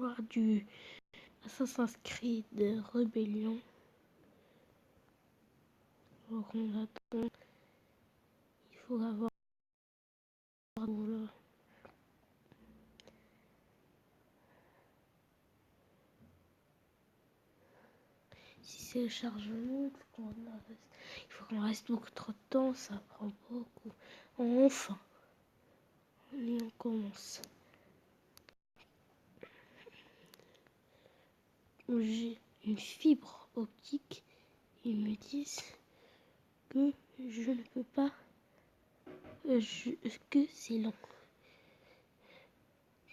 l'histoire du Assassin's Creed de Rébellion. Donc on attend. Il faut avoir là. Si c'est le chargement, il faut qu'on reste beaucoup trop de temps, ça prend beaucoup. Enfin, et on commence. J'ai une fibre optique. Ils me disent que je ne peux pas, que c'est long.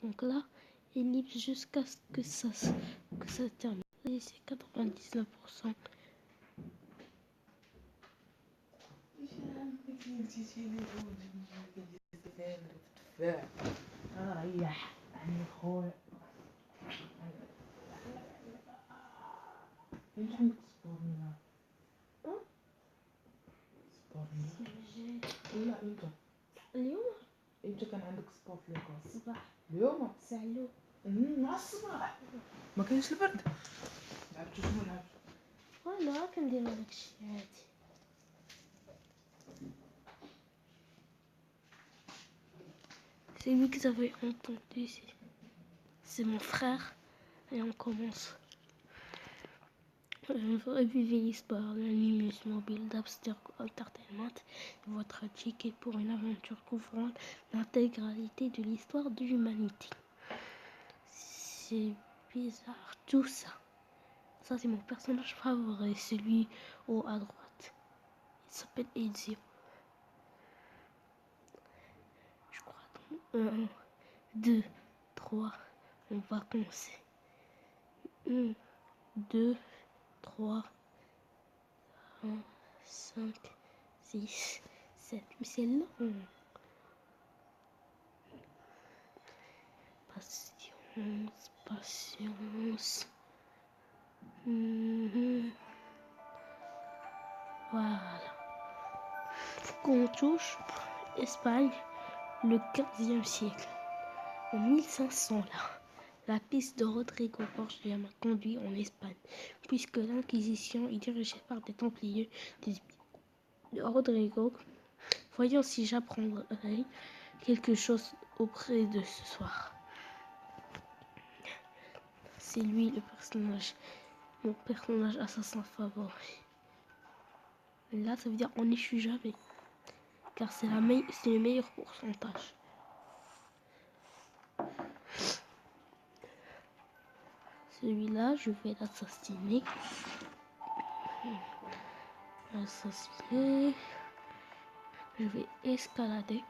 Donc là, ellipse jusqu'à ce que ça termine. Et c'est 99%. اليوم انت كان عندك سبور في ليكول الصباح اليوم الساعة اليوم مع الصباح ما كاينش البرد لعبتوا شنو لعبتوا وانا كندير هذاك الشيء عادي. C'est lui que vous avez entendu, c'est mon frère. Et on commence. Revivez l'histoire de l'animus mobile d'Abster Entertainment, votre ticket pour une aventure couvrant l'intégralité de l'histoire de l'humanité. C'est bizarre tout ça. Ça c'est mon personnage favori, celui haut à droite. Il s'appelle Ezio. Je crois dans 1, 2, 3, on va commencer. 1, 2, 3, 1, 5, 6, 7. Mais c'est long. Patience. Voilà. Faut qu'on touche Espagne, le 15e siècle. En 1500 là. La piste de Rodrigo Borgia m'a conduit en Espagne, puisque l'Inquisition est dirigée par des Templiers de Rodrigo. Voyons si j'apprendrai quelque chose auprès de ce soir. C'est lui le personnage, mon personnage assassin favori. Là, ça veut dire on n'échoue jamais, car c'est le meilleur pourcentage. Celui-là, je vais l'assassiner. Je vais escalader.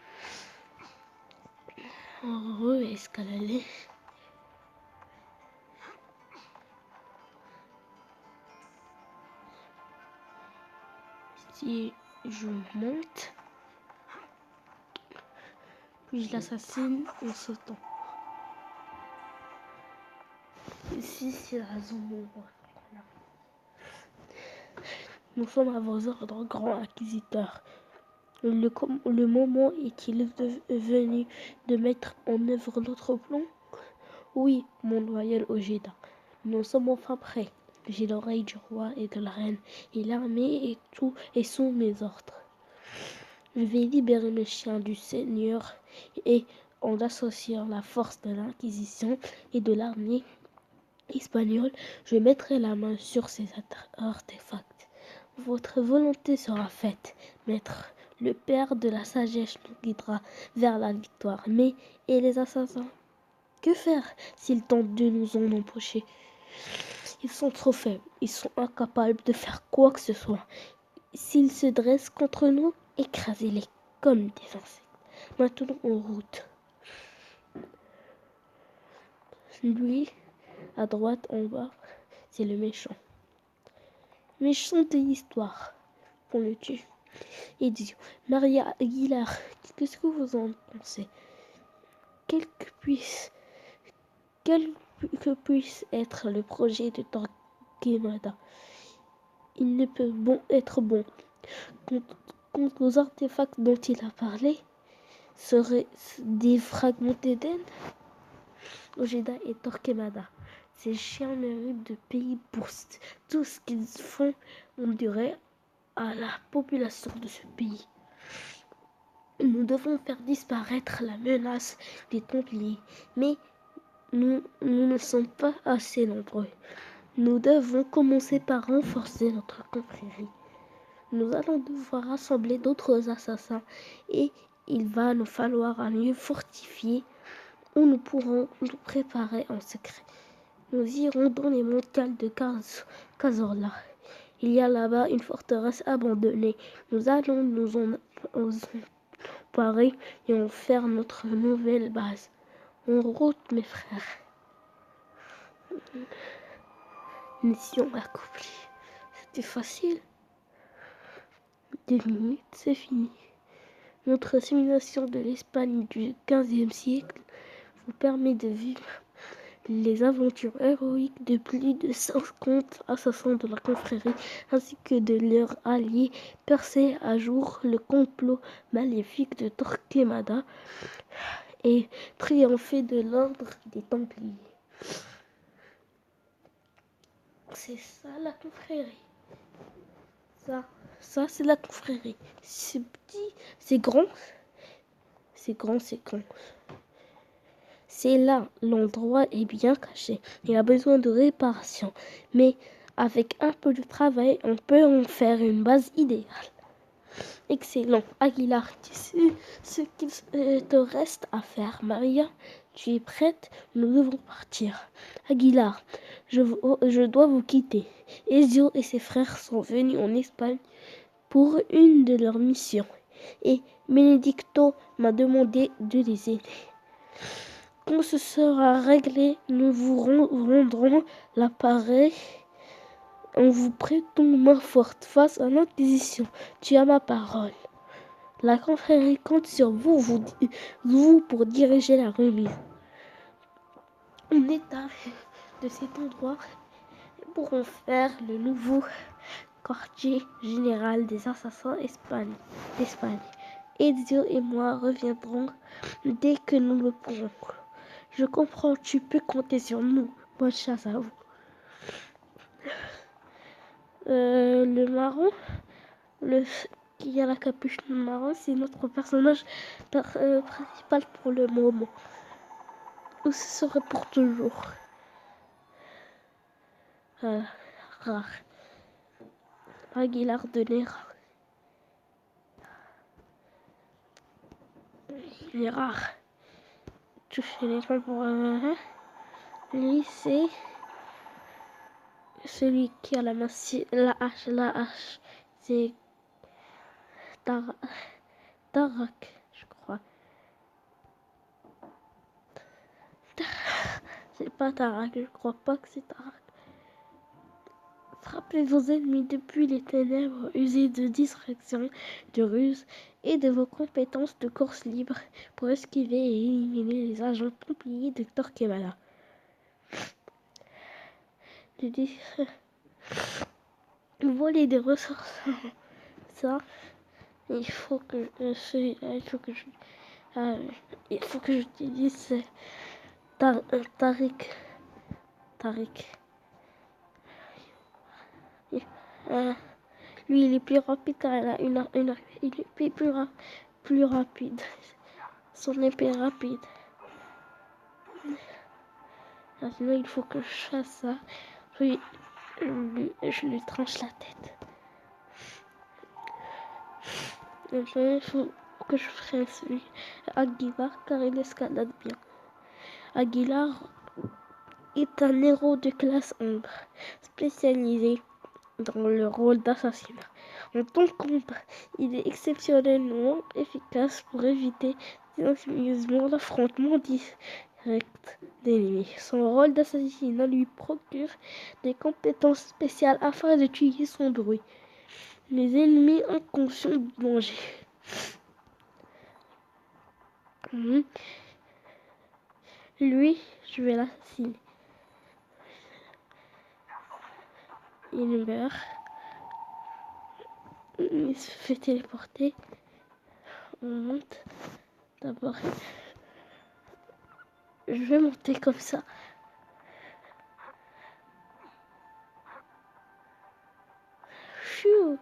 Re-escalader. Si je monte, puis je l'assassine en sautant. Ici, c'est la zone. Nous sommes à vos ordres, grand inquisiteur. Le moment est-il venu de mettre en œuvre notre plan? Oui, mon loyal Ojeda, nous sommes enfin prêts. J'ai l'oreille du roi et de la reine, et l'armée est sous mes ordres. Je vais libérer mes chiens du Seigneur et en associant la force de l'Inquisition et de l'armée espagnole, je mettrai la main sur ces artefacts. Votre volonté sera faite, maître. Le Père de la sagesse nous guidera vers la victoire. Mais, et les assassins? Que faire s'ils tentent de nous en empocher? Ils sont trop faibles, ils sont incapables de faire quoi que ce soit. S'ils se dressent contre nous, écrasez-les comme des insectes. Maintenant en route. Lui, à droite, en bas, c'est le méchant. Méchant de l'histoire. On le tue. Et dit, Maria Aguilar, qu'est-ce que vous en pensez? Quel que puisse être le projet de Torquemada, il ne peut être bon. Quant aux artefacts dont il a parlé, seraient des fragments d'Éden? Ojeda et Torquemada. Ces chiens méritent de payer pour tout ce qu'ils font, on dirait, à la population de ce pays. Nous devons faire disparaître la menace des Templiers, mais nous ne sommes pas assez nombreux. Nous devons commencer par renforcer notre confrérie. Nous allons devoir rassembler d'autres assassins et il va nous falloir un lieu fortifié où nous pourrons nous préparer en secret. Nous irons dans les montagnes de Cazorla. Il y a là-bas une forteresse abandonnée. Nous allons nous en emparer et en faire notre nouvelle base. En route, mes frères. Mission accomplie. C'était facile. 2 minutes, c'est fini. Notre simulation de l'Espagne du XVe siècle vous permet de vivre les aventures héroïques de plus de 50 assassins de la confrérie ainsi que de leurs alliés percés à jour le complot maléfique de Torquemada et triompher de l'ordre des Templiers. C'est ça la confrérie. Ça c'est la confrérie. C'est petit, c'est grand. C'est grand, c'est grand. C'est là, l'endroit est bien caché. Il a besoin de réparation. Mais avec un peu de travail, on peut en faire une base idéale. Excellent. Aguilar, tu sais ce qu'il te reste à faire. Maria, tu es prête? Nous devons partir. Aguilar, je dois vous quitter. Ezio et ses frères sont venus en Espagne pour une de leurs missions. Et Benedicto m'a demandé de les aider. Quand ce sera réglé, nous vous rendrons l'appareil en vous prêtant main forte face à l'Inquisition. Tu as ma parole. La confrérie compte sur vous pour diriger la remise. On est arrivé de cet endroit pour en faire le nouveau quartier général des assassins d'Espagne. Ezio et moi reviendrons dès que nous le pourrons. Je comprends, tu peux compter sur nous. Bonne chasse à vous. Le marron, qui a la capuche marron, c'est notre personnage principal pour le moment. Ou ce serait pour toujours. Rare. Aguilar de Nera. Il est rare. Toucher les gens pour lui, c'est celui qui a la hache, c'est Tarak, je crois. C'est pas Tarak, je crois pas que c'est Tarak. Frappez vos ennemis depuis les ténèbres, usez de distraction, de ruse et de vos compétences de course libre pour esquiver et éliminer les agents templiers de Torquemada. Voler des ressources. Ça, il faut que j'utilise Tarik. Lui, il est plus rapide car il est plus rapide. Son épée est rapide. Sinon, il faut que je fasse ça. Puis, je lui tranche la tête. Maintenant, il faut que je fasse celui Aguilar car il escalade bien. Aguilar est un héros de classe ombre, spécialisé dans le rôle d'assassinat. En tant qu'ombre, il est exceptionnellement efficace pour éviter silencieusement l'affrontement direct d'ennemis. Son rôle d'assassinat lui procure des compétences spéciales afin de tuer sans bruit les ennemis inconscients du danger. Lui, je vais l'assassiner. Il meurt. Il se fait téléporter. On monte. D'abord, Je vais monter comme ça. Chou.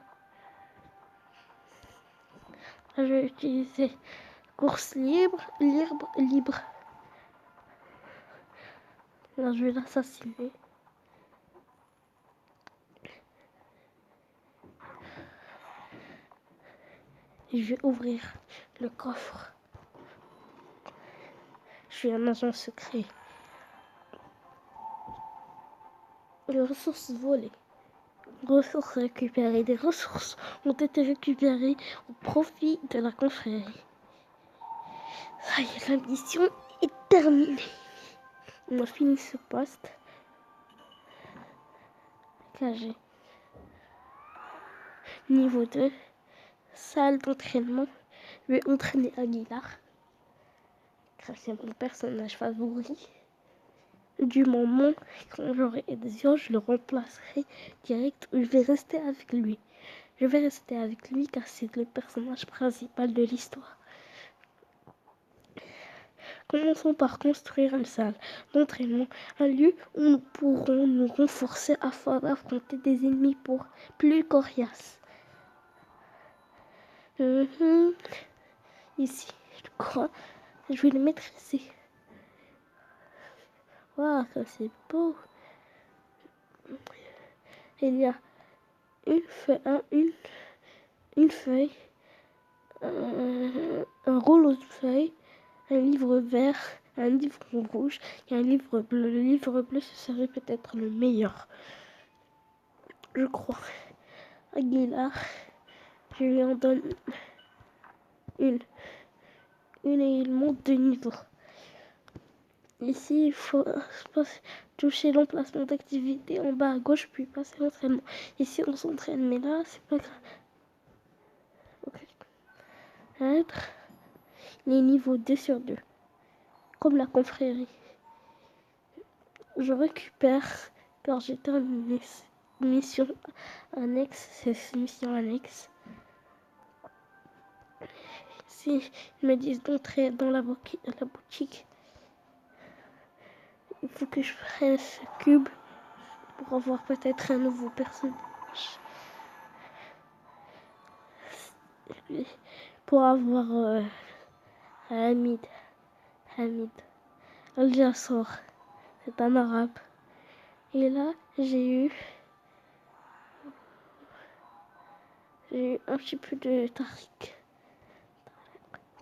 Je vais utiliser course libre. Là, je vais l'assassiner. Et je vais ouvrir le coffre. Je suis un agent secret. Les ressources volées. Ressources récupérées. Des ressources ont été récupérées au profit de la confrérie. Ça y est, la mission est terminée. On a fini ce poste. KG. Niveau 2. Salle d'entraînement. Je vais entraîner Aguilar. Grâce à mon personnage favori. Du moment quand j'aurai Ezio, je le remplacerai direct ou je vais rester avec lui. Je vais rester avec lui car c'est le personnage principal de l'histoire. Commençons par construire une salle d'entraînement, un lieu où nous pourrons nous renforcer afin d'affronter des ennemis plus coriaces. Ici, je crois, je vais le mettre ici. Waouh, ça c'est beau. Il y a une feuille, un rouleau de feuilles, un livre vert, un livre rouge et un livre bleu. Le livre bleu, ce serait peut-être le meilleur, je crois. Aguilar, je lui en donne une et il monte de niveau. Ici, il faut toucher l'emplacement d'activité en bas à gauche, puis passer l'entraînement. Ici, on s'entraîne, mais là, c'est pas grave. Okay. Être les niveaux 2 sur 2, comme la confrérie. Je récupère, car j'ai terminé cette mission annexe, cette mission annexe. Si ils me disent d'entrer dans la boutique, il faut que je prenne ce cube pour avoir peut-être un nouveau personnage. Pour avoir Hamid Al-Jassor, c'est un arabe. Et là, j'ai eu un petit peu de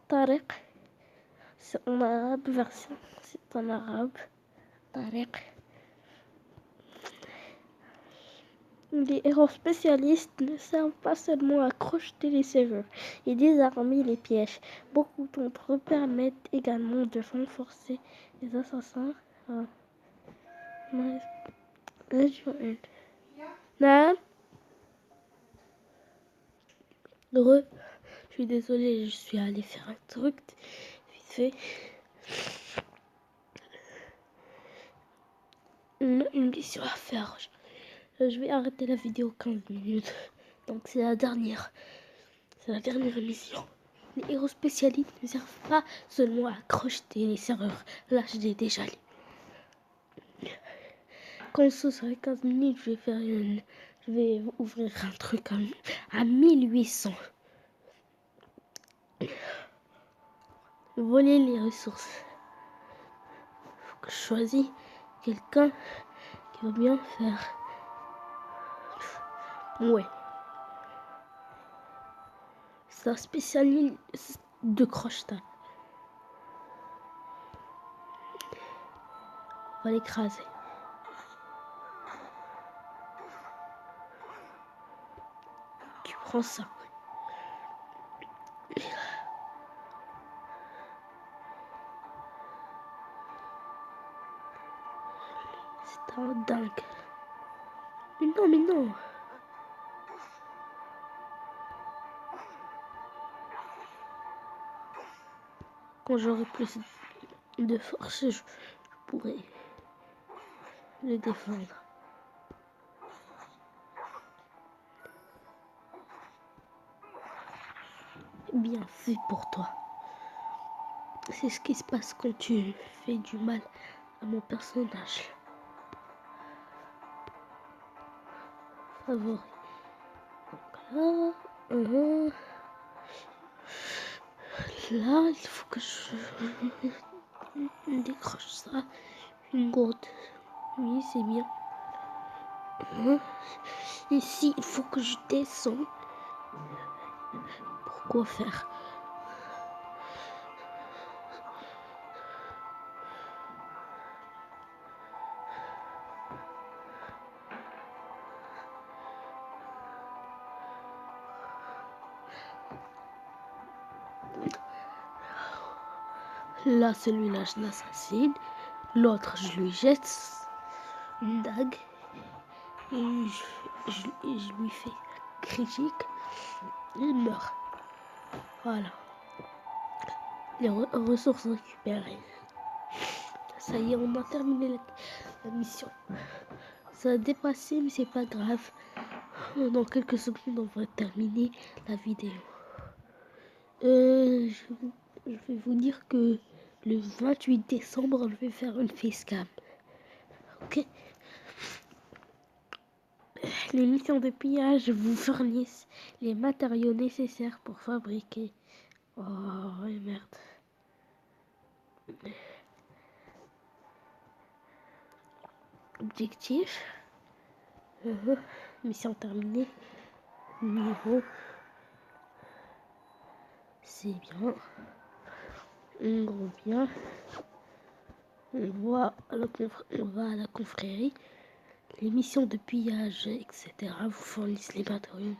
Tariq. C'est en arabe version. C'est en arabe. Tariq. Les héros spécialistes ne servent pas seulement à crocheter les serrures et désarmer les pièges. Beaucoup d'entre eux permettent également de renforcer les assassins. Région 1. Non. Je suis désolée, je suis allée faire un truc vite fait. Une mission à faire. Je vais arrêter la vidéo 15 minutes. Donc c'est la dernière mission. Les héros spécialistes ne servent pas seulement à crocheter les serrures. Là, je l'ai déjà lu. Quand ce sera 15 minutes, je vais ouvrir un truc à 1800. Voler les ressources. Faut que je choisisse quelqu'un qui va bien faire. Ouais. C'est un spécialiste de crochetage. On va l'écraser. Tu prends ça. C'est un dingue. Mais non. Quand j'aurai plus de force, je pourrai le défendre. Bien fait pour toi. C'est ce qui se passe quand tu fais du mal à mon personnage favori. Donc là, là, il faut que je décroche ça. Une goutte. Oui, c'est bien. Ici, il faut que je descende. Pourquoi faire? Là, celui-là, je l'assassine. L'autre, je lui jette une dague. Et je lui fais critique. Il meurt. Voilà. Les ressources récupérées. Ça y est, on a terminé la mission. Ça a dépassé, mais c'est pas grave. Dans quelques secondes, on va terminer la vidéo. Je vais vous dire que le 28 décembre, je vais faire une facecam. Ok? Les missions de pillage vous fournissent les matériaux nécessaires pour fabriquer. Oh, merde. Objectif. Mission terminée. Niveau. C'est bien. On revient. On va à la confrérie. Les missions de pillage, etc. vous fournissent les matériaux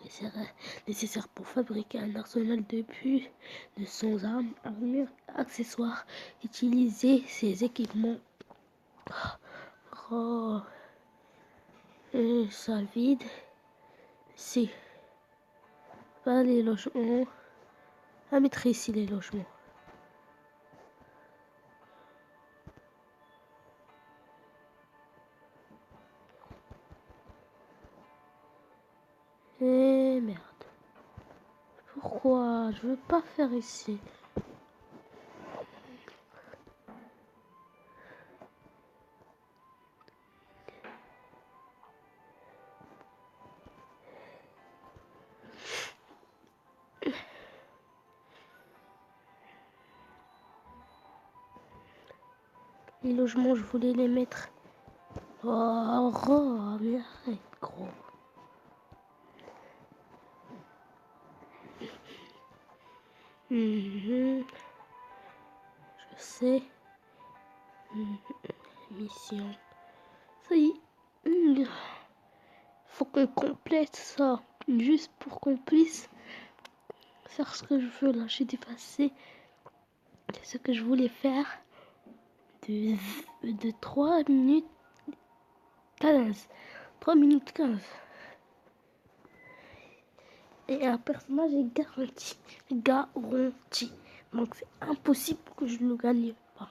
nécessaires pour fabriquer un arsenal de puits, de sans armes, armures, accessoires. Utilisez ces équipements. Oh. Et salle vide. Si. Pas les logements. À mettre ici les logements. Eh merde. Pourquoi? Je veux pas faire ici. Les logements, je voulais les mettre. Oh, mais arrête, gros. Je sais. Mission. Ça y est. Faut qu'on complète ça. Juste pour qu'on puisse faire ce que je veux. Là, j'ai dépassé ce que je voulais faire de 3 minutes 15. 3 minutes 15. Et un personnage est garanti. Garanti. Donc c'est impossible que je ne gagne pas.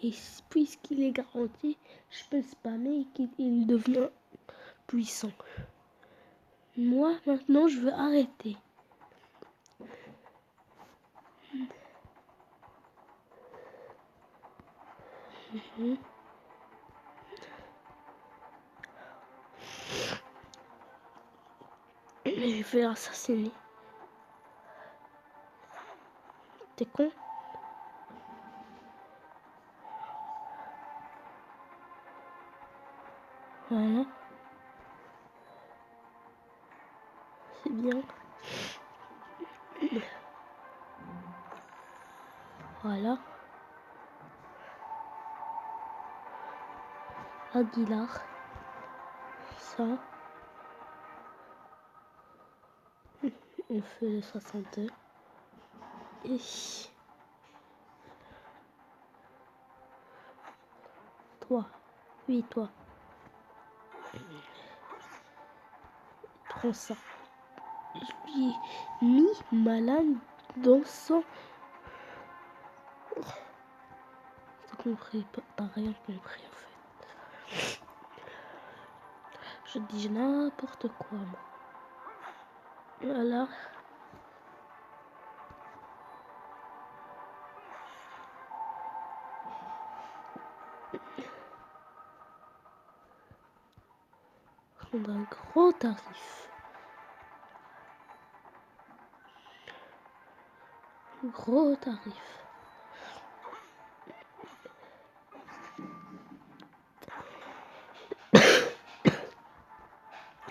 Et puisqu'il est garanti, je peux le spammer et qu'il devient puissant. Moi, maintenant, je veux arrêter. Je vais assassiner. T'es con? Voilà. C'est bien. Voilà. Aguilar. Ça. On fait le 62. Et... toi. Oui, toi. Prends ça. Je lui ai mis ma lame dans son... T'as compris? T'as rien compris en fait. Je dis n'importe quoi moi. Voilà. prendre un gros tarif. Gros tarif.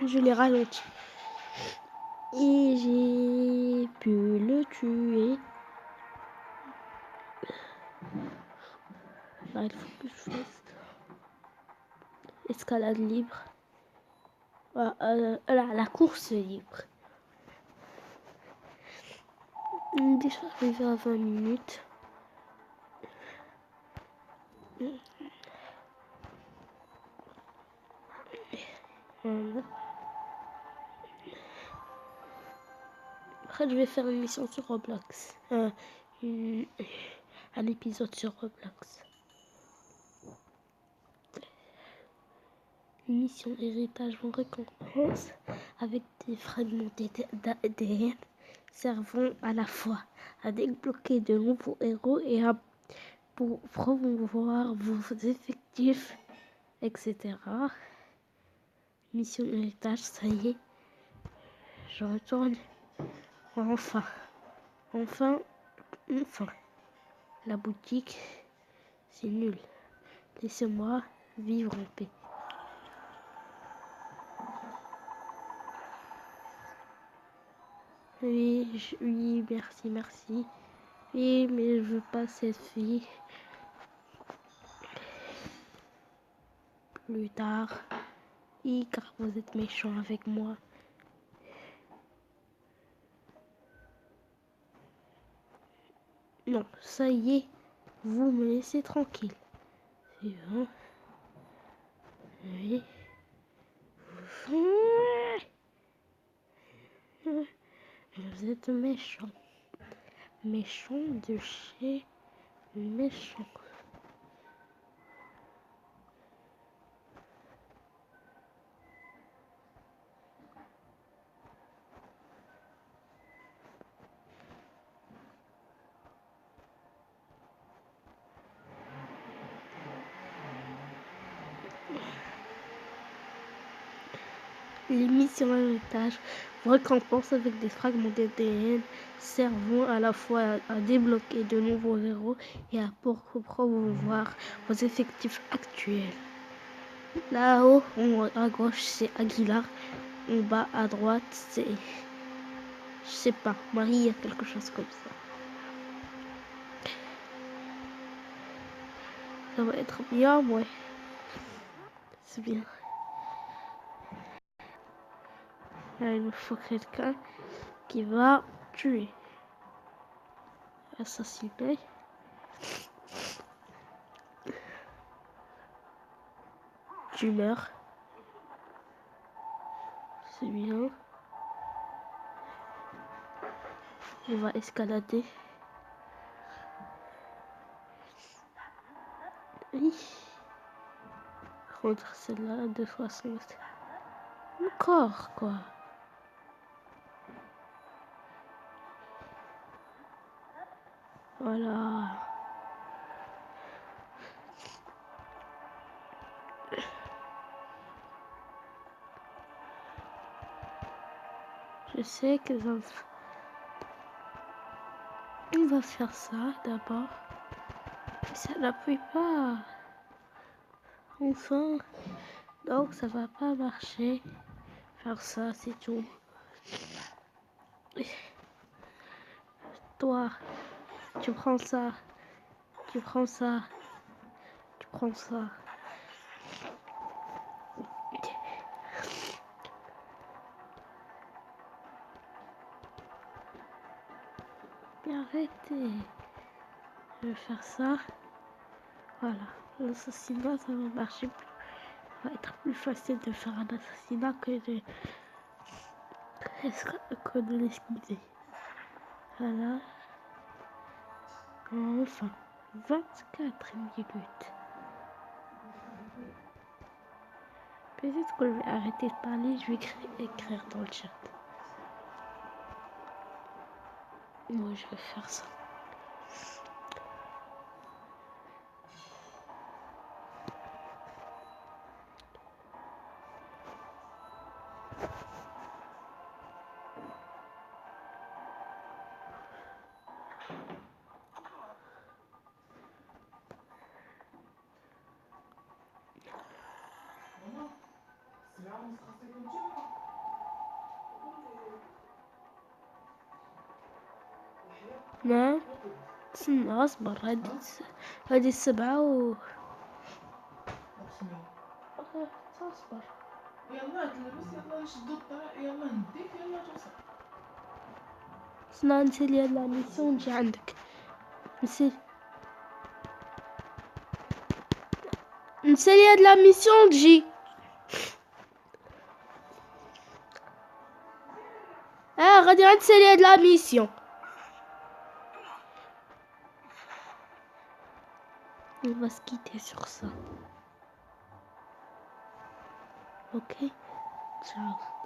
Je l'ai ralenti. Et j'ai pu le tuer. Là, il faut que je fasse escalade libre. La course libre. On est déjà arrivé à 20 minutes. Voilà. Après, je vais faire une mission sur Roblox. Un épisode sur Roblox. Une mission héritage en récompense avec des fragments d'ADN servant à la fois à débloquer de nouveaux héros et à pour promouvoir vos effectifs, etc. Mission héritage, ça y est. Je retourne. Enfin. La boutique, c'est nul. Laissez-moi vivre en paix. Oui, merci. Oui, mais je veux pas cette fille. Plus tard. Oui, car vous êtes méchant avec moi. Non, ça y est. Vous me laissez tranquille. C'est bon. Oui. Vous êtes méchant. Méchant de chez méchant. Les missions héritage récompense avec des fragments d'ADN servant à la fois à débloquer de nouveaux héros et à promouvoir vos effectifs actuels. Là-haut, à gauche, c'est Aguilar. En bas, à droite, c'est... Je sais pas, Marie, il y a quelque chose comme ça. Ça va être bien, ouais. C'est bien. Là, il me faut quelqu'un qui va tuer. Assassiner. Tu meurs. C'est bien. On va escalader. Oui. Contre celle-là, 2 fois 5. Encore, quoi. Voilà. Je sais que on va faire ça d'abord. Mais ça n'appuie pas. Enfin. Donc ça va pas marcher. Faire ça, c'est tout. Toi, tu prends ça. Tu prends ça. Tu prends ça. Mais arrêtez. Je vais faire ça. Voilà. L'assassinat, ça va marcher plus. Ça va être plus facile de faire un assassinat que de l'esquiver. Voilà. Enfin. 24 minutes. Peut-être que je vais arrêter de parler, je vais écrire dans le chat. Moi, je vais faire ça. نعم. استنى اصبر. هذه السبعة اصبر. يلا تلبس، يلا نشدو الطريق، يلا نديك، يلا توصل. استنى نسالي هاد لا ميسيون نجي عندك. نسالي هاد لا ميسيون تجي. غادي نسالي هاد لا ميسيون. On va se quitter sur ça. Ok. Ciao.